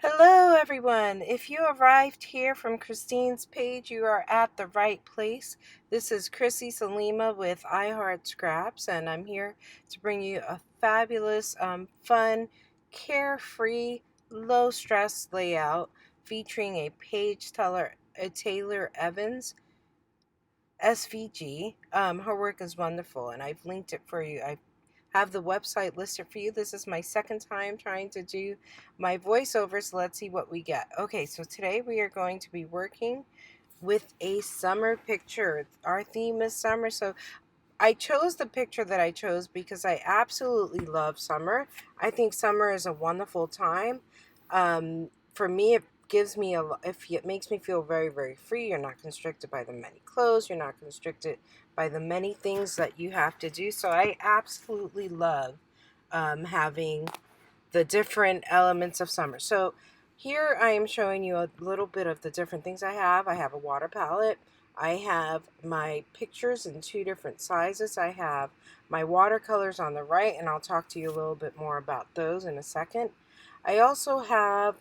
Hello, everyone. If you arrived here from Christine's page, you are at the right place. This is Chrissy Salima with iheartscraps, and I'm here to bring you a fabulous, fun, carefree, low stress layout featuring a Taylor Evans SVG. Her work is wonderful, and I've linked it for you. I have the website listed for you. This is my second time trying to do my voiceover, so let's see what we get. Okay, so today we are going to be working with a summer picture. Our theme is summer, so I chose the picture that I chose because I absolutely love summer. I think summer is a wonderful time. For me, it makes me feel very, very free. You're not constricted by the many clothes. You're not constricted by the many things that you have to do. So I absolutely love having the different elements of summer. So here I am showing you a little bit of the different things I have. I have a water palette. I have my pictures in two different sizes. I have my watercolors on the right, and I'll talk to you a little bit more about those in a second. I also have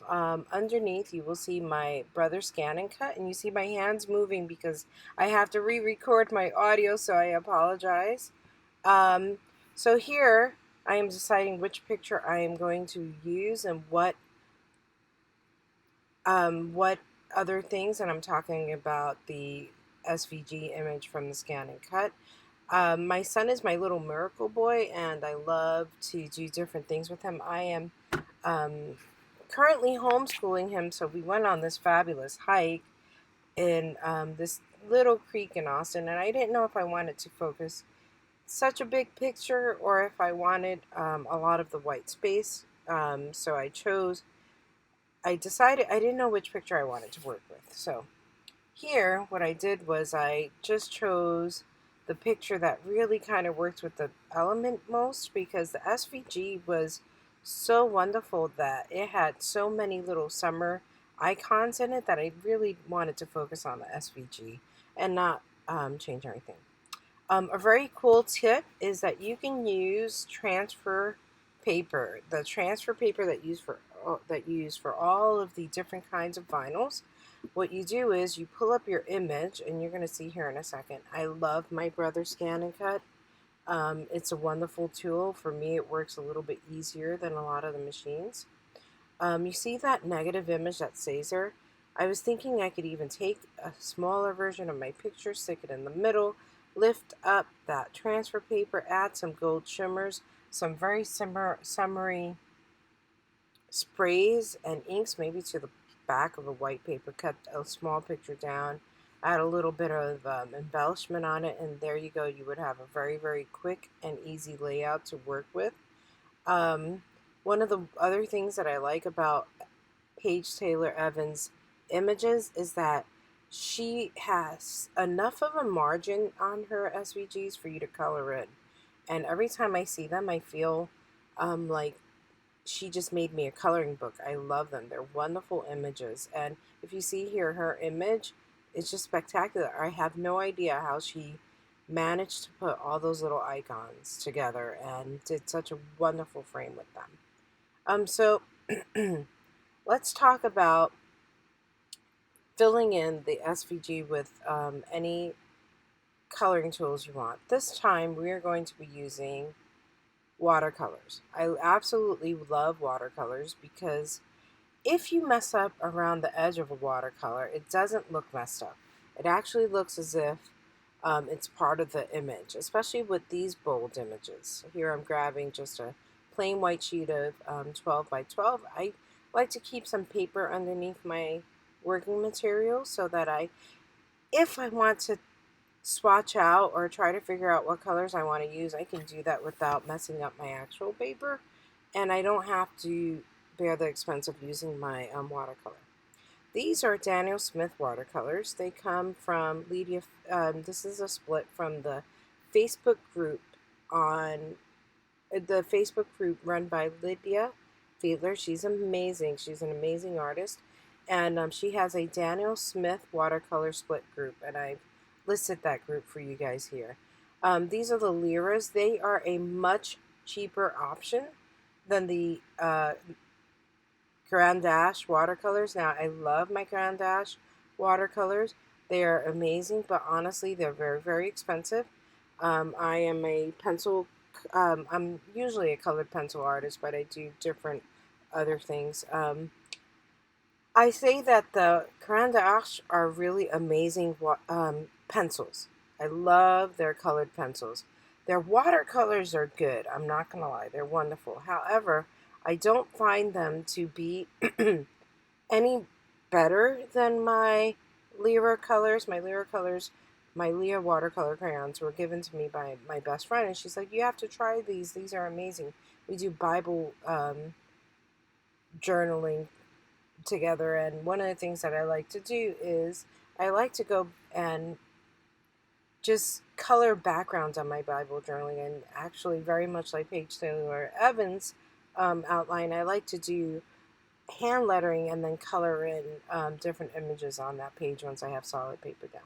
underneath, you will see my brother Scan and Cut, and you see my hands moving because I have to re-record my audio, so I apologize. Um, so here I am deciding which picture I am going to use and what other things, and I'm talking about the SVG image from the Scan and Cut. My son is my little miracle boy, and I love to do different things with him. I am um, currently homeschooling him, so we went on this fabulous hike in this little creek in Austin, and I didn't know if I wanted to focus such a big picture or if I wanted a lot of the white space. So I decided I didn't know which picture I wanted to work with. So here, what I did was I just chose the picture that really kind of worked with the element most because the SVG was so wonderful that it had so many little summer icons in it that I really wanted to focus on the SVG and not change anything. A very cool tip is that you can use transfer paper, the transfer paper that you use for all of the different kinds of vinyls. What you do is you pull up your image, and you're going to see here in a second. I love my brother Scan and Cut. It's a wonderful tool. For me, it works a little bit easier than a lot of the machines. You see that negative image that says there? I was thinking I could even take a smaller version of my picture, stick it in the middle, lift up that transfer paper, add some gold shimmers, some very summery sprays and inks, maybe to the back of a white paper, cut a small picture down, add a little bit of embellishment on it, and there you go. You would have a very, very quick and easy layout to work with. Um, One of the other things that I like about Paige Taylor Evans' images is that she has enough of a margin on her SVGs for you to color in. And every time I see them, I feel like she just made me a coloring book. I love them. They're wonderful images. And if you see here, her image is just spectacular. I have no idea how she managed to put all those little icons together and did such a wonderful frame with them. So let's talk about filling in the SVG with any coloring tools you want. This time we are going to be using watercolors. I absolutely love watercolors because if you mess up around the edge of a watercolor, it doesn't look messed up. It actually looks as if it's part of the image, especially with these bold images. Here I'm grabbing just a plain white sheet of 12 by 12. I like to keep some paper underneath my working material so that if I want to swatch out or try to figure out what colors I want to use, I can do that without messing up my actual paper, and I don't have to bear the expense of using my watercolor. These are Daniel Smith watercolors. They come from Lydia. This is a split from the Facebook group on the Facebook group run by Lydia Fiedler. She's amazing. She's an amazing artist, and she has a Daniel Smith watercolor split group, and I've listed that group for you guys here. These are the Liras. They are a much cheaper option than the Caran d'Ache watercolors. Now, I love my Caran d'Ache watercolors. They are amazing, but honestly, they're very, very expensive. I am a pencil, I'm usually a colored pencil artist, but I do different other things. I say that the Caran d'Ache are really amazing pencils. I love their colored pencils. Their watercolors are good. I'm not going to lie. They're wonderful. However, I don't find them to be any better than my Lyra colors. My Lyra watercolor crayons were given to me by my best friend, and she's like, "You have to try these. These are amazing." We do Bible journaling together, and one of the things that I like to do is I like to go and just color backgrounds on my Bible journaling, and actually very much like Paige Taylor Evans outline, I like to do hand lettering and then color in different images on that page once I have solid paper down.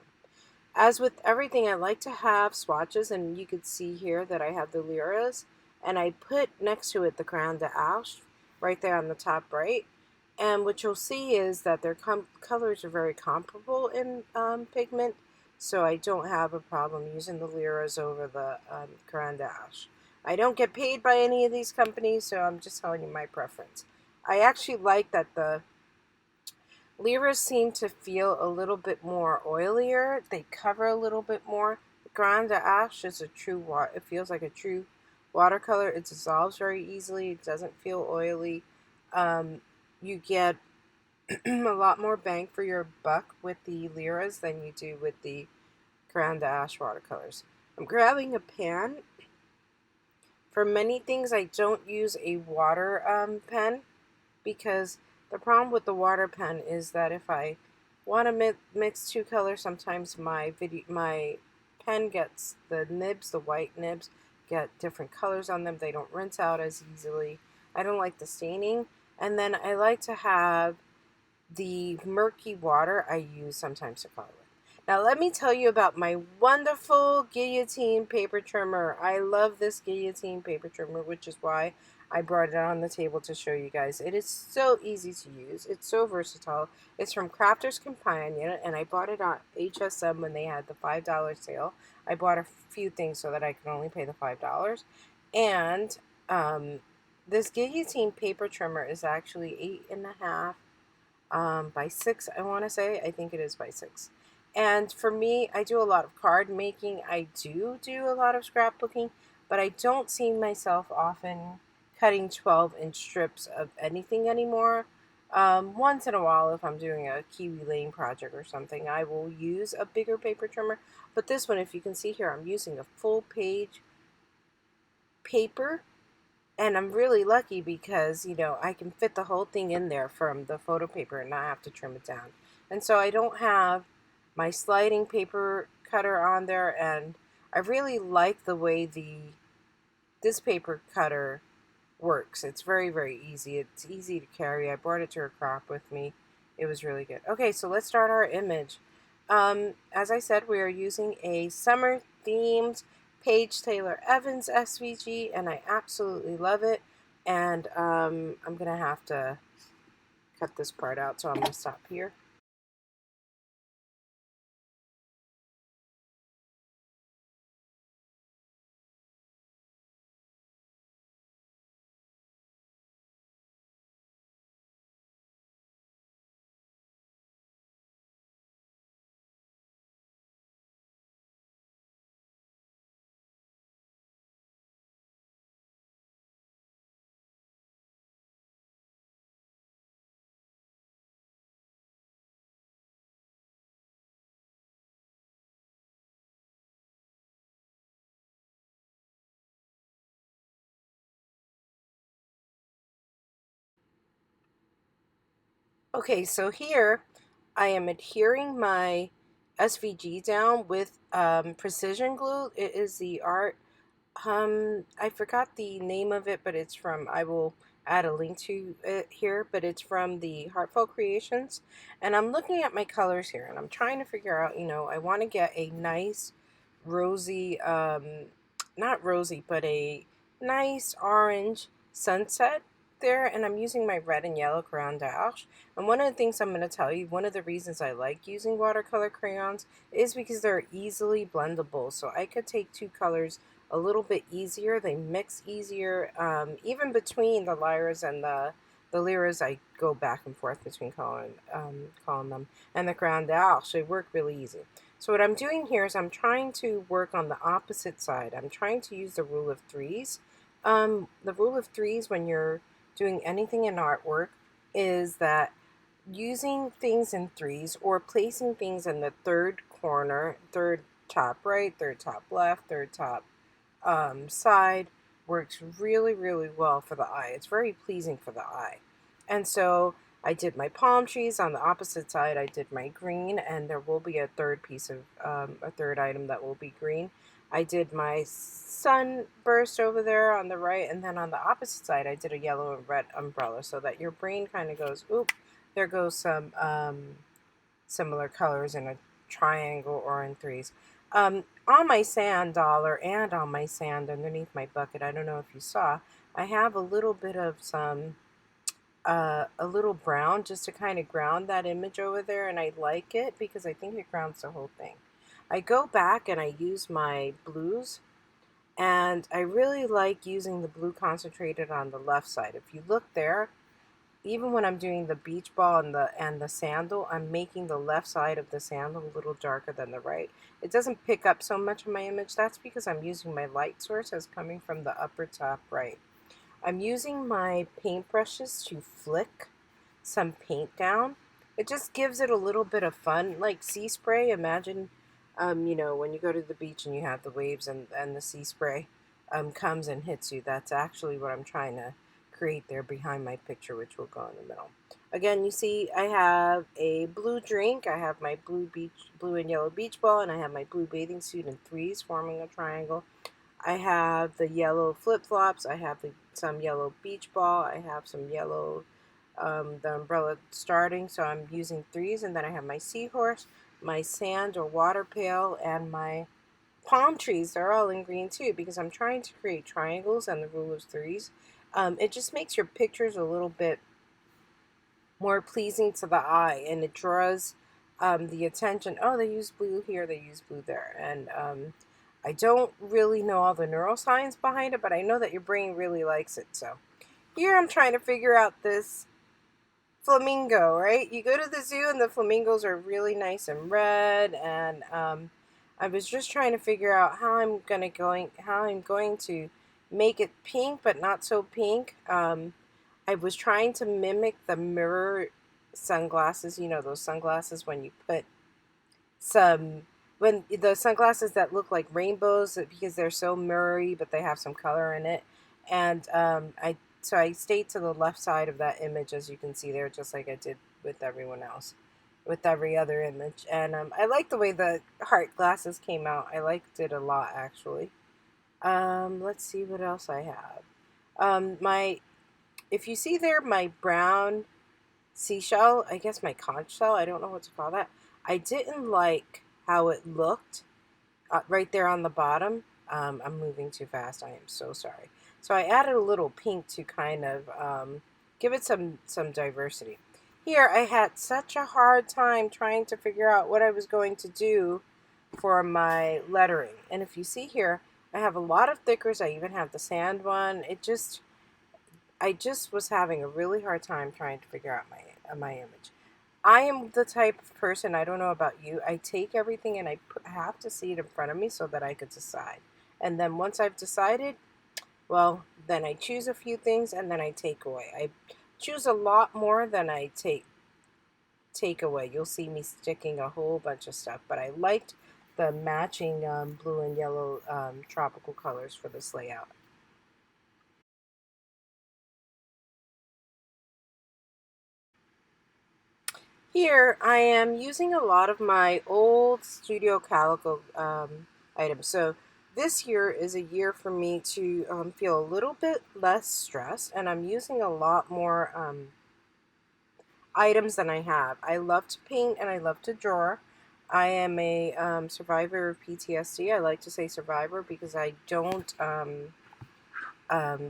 As with everything, I like to have swatches, and you can see here that I have the Lyras, and I put next to it the Caran d'Ache right there on the top right. And what you'll see is that their colors are very comparable in pigment, so I don't have a problem using the Lyras over the Caran d'Ache. I don't get paid by any of these companies, so I'm just telling you my preference. I actually like that the Lyras seem to feel a little bit more oilier. They cover a little bit more. The Grand d'Ache is a true water. It feels like a true watercolor. It dissolves very easily. It doesn't feel oily. You get a lot more bang for your buck with the Lyras than you do with the Grand d'Ache watercolors. I'm grabbing a pan. For many things, I don't use a water pen, because the problem with the water pen is that if I want to mix two colors, sometimes my pen gets the nibs, the white nibs, get different colors on them. They don't rinse out as easily. I don't like the staining. And then I like to have the murky water I use sometimes to color with. Now let me tell you about my wonderful guillotine paper trimmer. I love this guillotine paper trimmer, which is why I brought it on the table to show you guys. It is so easy to use. It's so versatile. It's from Crafter's Companion, and I bought it on HSM when they had the $5 sale. I bought a few things so that I could only pay the $5. And this guillotine paper trimmer is actually 8.5 by 6, I want to say. I think it is by 6. And for me, I do a lot of card making. I do a lot of scrapbooking, but I don't see myself often cutting 12-inch strips of anything anymore. Once in a while, if I'm doing a Kiwi Lane project or something, I will use a bigger paper trimmer. But this one, if you can see here, I'm using a full page paper, and I'm really lucky because, I can fit the whole thing in there from the photo paper and not have to trim it down. And so I don't have my sliding paper cutter on there, and I really like the way this paper cutter works. It's very, very easy. It's easy to carry. I brought it to a crop with me. It was really good. Okay, so let's start our image. As I said, we are using a summer themed Paige Taylor Evans SVG, and I absolutely love it. And I'm going to have to cut this part out, so I'm going to stop here. Okay, so here I am adhering my SVG down with precision glue. It is the art. I forgot the name of it, but it's from, I will add a link to it here, but it's from the Heartfelt Creations. And I'm looking at my colors here, and I'm trying to figure out, I want to get a nice rosy, not rosy, but a nice orange sunset there and I'm using my red and yellow crayon dash. And one of the things I'm going to tell you, one of the reasons I like using watercolor crayons is because they're easily blendable. So I could take two colors a little bit easier. They mix easier. Even between the lyras and the lyras, I go back and forth between calling them, and the crayon dash. They work really easy. So what I'm doing here is I'm trying to work on the opposite side. I'm trying to use the rule of threes. The rule of threes when you're doing anything in artwork is that using things in threes or placing things in the third corner, third top right, third top left, third top side works really, really well for the eye. It's very pleasing for the eye. And so I did my palm trees on the opposite side. I did my green, and there will be a third piece of a third item that will be green. I did my sunburst over there on the right, and then on the opposite side I did a yellow and red umbrella, so that your brain kind of goes, oop, there goes some similar colors in a triangle or in threes. On my sand dollar and on my sand underneath my bucket, I don't know if you saw, I have a little bit of some, a little brown just to kind of ground that image over there, and I like it because I think it grounds the whole thing. I go back and I use my blues, and I really like using the blue concentrated on the left side. If you look there, even when I'm doing the beach ball and the sandal, I'm making the left side of the sandal a little darker than the right. It doesn't pick up so much of my image. That's because I'm using my light source as coming from the upper top right. I'm using my paintbrushes to flick some paint down. It just gives it a little bit of fun, like sea spray. Imagine, you know, when you go to the beach and you have the waves and the sea spray comes and hits you. That's actually what I'm trying to create there behind my picture, which will go in the middle. Again, you see I have a blue drink, I have my blue and yellow beach ball, and I have my blue bathing suit in threes forming a triangle. I have the yellow flip-flops, I have some yellow beach ball, I have some yellow, the umbrella starting, so I'm using threes, and then I have my seahorse, my sand or water pail, and my palm trees. They're all in green too because I'm trying to create triangles and the rule of threes. It just makes your pictures a little bit more pleasing to the eye, and it draws the attention. Oh, they use blue here, they use blue there. And I don't really know all the neuroscience behind it, but I know that your brain really likes it. So here I'm trying to figure out this flamingo, right? You go to the zoo and the flamingos are really nice and red, and I was just trying to figure out how I'm going to make it pink but not so pink. I was trying to mimic the mirror sunglasses, you know, those sunglasses when you put some when the sunglasses that look like rainbows because they're so mirrory but they have some color in it. And I stayed to the left side of that image, as you can see there, just like I did with everyone else, with every other image. And I like the way the heart glasses came out. I liked it a lot, actually. Let's see what else I have. If you see there, my brown seashell, I guess my conch shell, I don't know what to call that. I didn't like how it looked right there on the bottom. I'm moving too fast. I am so sorry. So I added a little pink to kind of give it some diversity. Here, I had such a hard time trying to figure out what I was going to do for my lettering. And if you see here, I have a lot of thickers. I even have the sand one. I just was having a really hard time trying to figure out my image. I am the type of person, I don't know about you, I take everything and I have to see it in front of me so that I could decide. And then once I've decided, well, then I choose a few things and then I take away. I choose a lot more than I take away. You'll see me sticking a whole bunch of stuff, but I liked the matching blue and yellow tropical colors for this layout. Here I am using a lot of my old Studio Calico items. So this year is a year for me to feel a little bit less stressed, and I'm using a lot more items than I have. I love to paint and I love to draw. I am a survivor of PTSD. I like to say survivor because I don't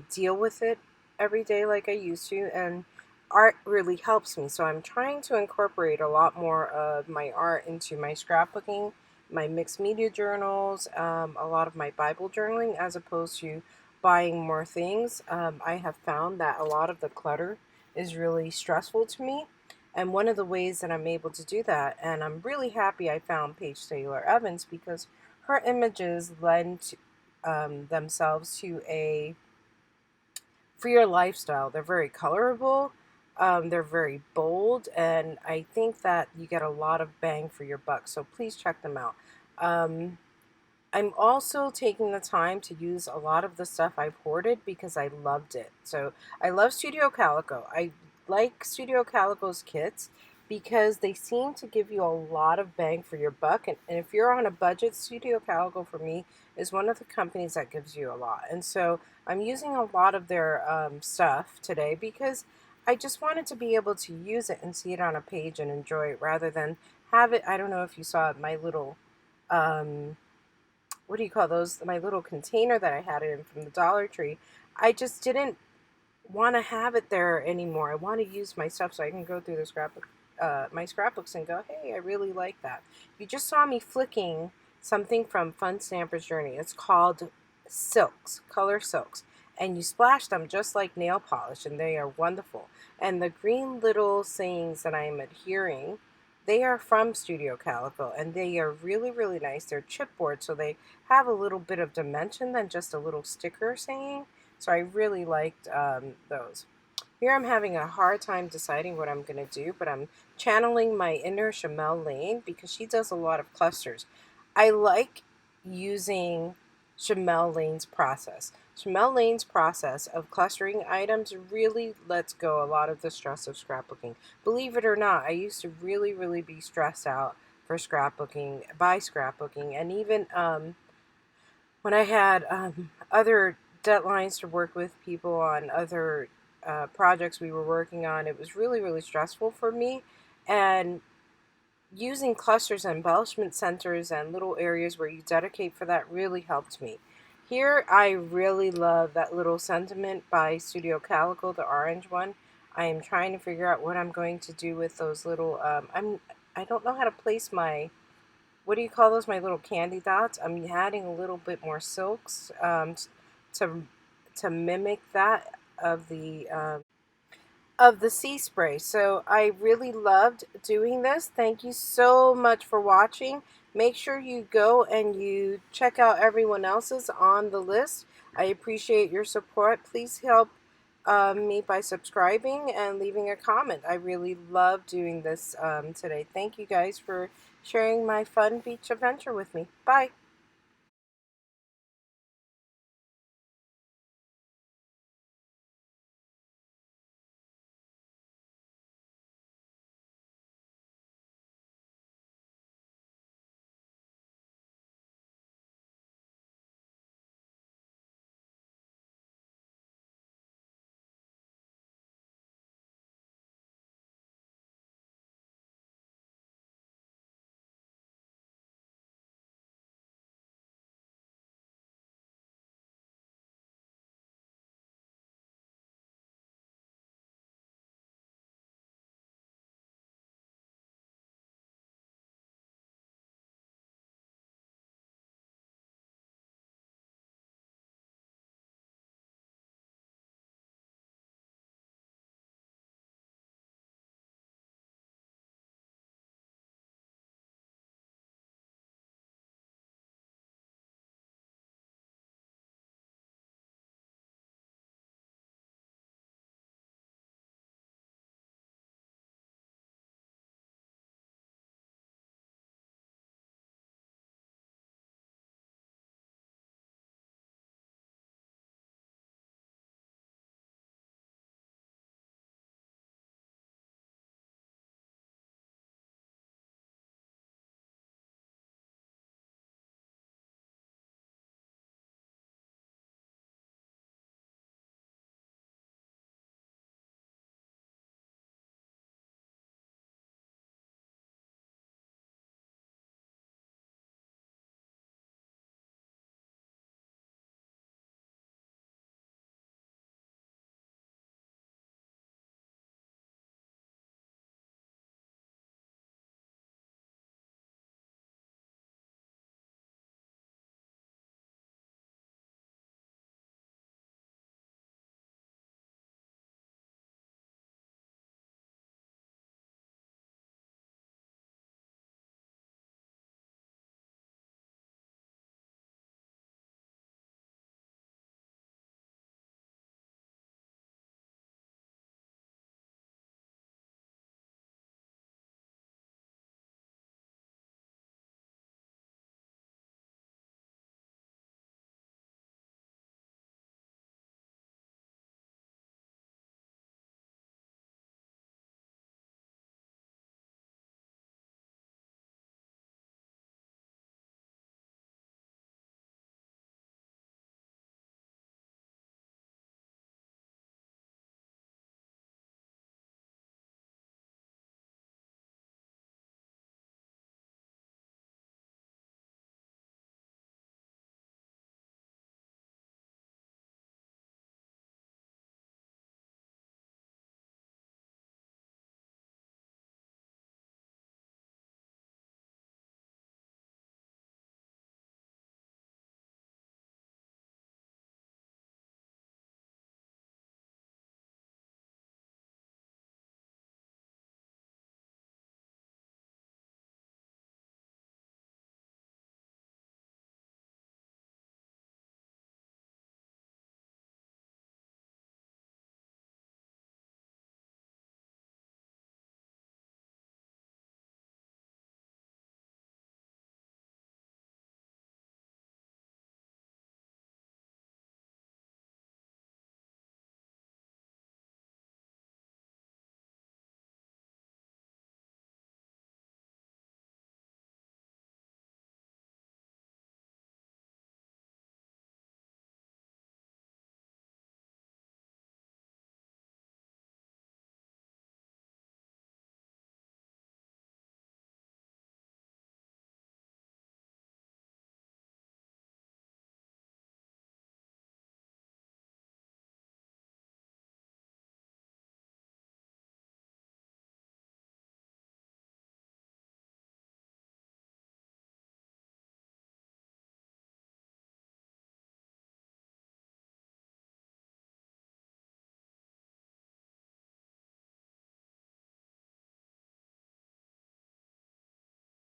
deal with it every day like I used to, and art really helps me. So I'm trying to incorporate a lot more of my art into my scrapbooking, my mixed media journals, a lot of my Bible journaling, as opposed to buying more things. I have found that a lot of the clutter is really stressful to me. And one of the ways that I'm able to do that, and I'm really happy I found Paige Taylor Evans, because her images lend themselves to a freer lifestyle. They're very colorable, they're very bold, and I think that you get a lot of bang for your buck. So please check them out. Um, I'm also taking the time to use a lot of the stuff I've hoarded because I loved it. So I love Studio Calico. I like Studio Calico's kits because they seem to give you a lot of bang for your buck. And if you're on a budget, Studio Calico for me is one of the companies that gives you a lot. And so I'm using a lot of their stuff today because I just wanted to be able to use it and see it on a page and enjoy it rather than have it. I don't know if you saw my little um, what do you call those? My little container that I had it in from the Dollar Tree. I just didn't want to have it there anymore. I want to use my stuff so I can go through the scrapbook, my scrapbooks, and go, hey, I really like that. You just saw me flicking something from Fun Stamper's Journey. It's called Silks, Color Silks. And you splash them just like nail polish, and they are wonderful. And the green little sayings that I am adhering, they are from Studio Calico, and they are really, really nice. They're chipboard, so they have a little bit of dimension than just a little sticker saying. So I really liked those. Here I'm having a hard time deciding what I'm going to do, but I'm channeling my inner Shamel Lane because she does a lot of clusters. I like using Shamel Lane's process. Shamel Lane's process of clustering items really lets go a lot of the stress of scrapbooking. Believe it or not, I used to really, really be stressed out for scrapbooking, by scrapbooking, and even when I had other deadlines to work with people on other projects we were working on, it was really, really stressful for me. And using clusters and embellishment centers and little areas where you dedicate for that really helped me. Here, I really love that little sentiment by Studio Calico, the orange one. I am trying to figure out what I'm going to do with those little. I don't know how to place my, what do you call those? My little candy dots. I'm adding a little bit more silks to to mimic that of the sea spray. So I really loved doing this. Thank you so much for watching. Make sure you go and you check out everyone else's on the list. I appreciate your support. Please help me by subscribing and leaving a comment. I really love doing this today. Thank you guys for sharing my fun beach adventure with me. Bye.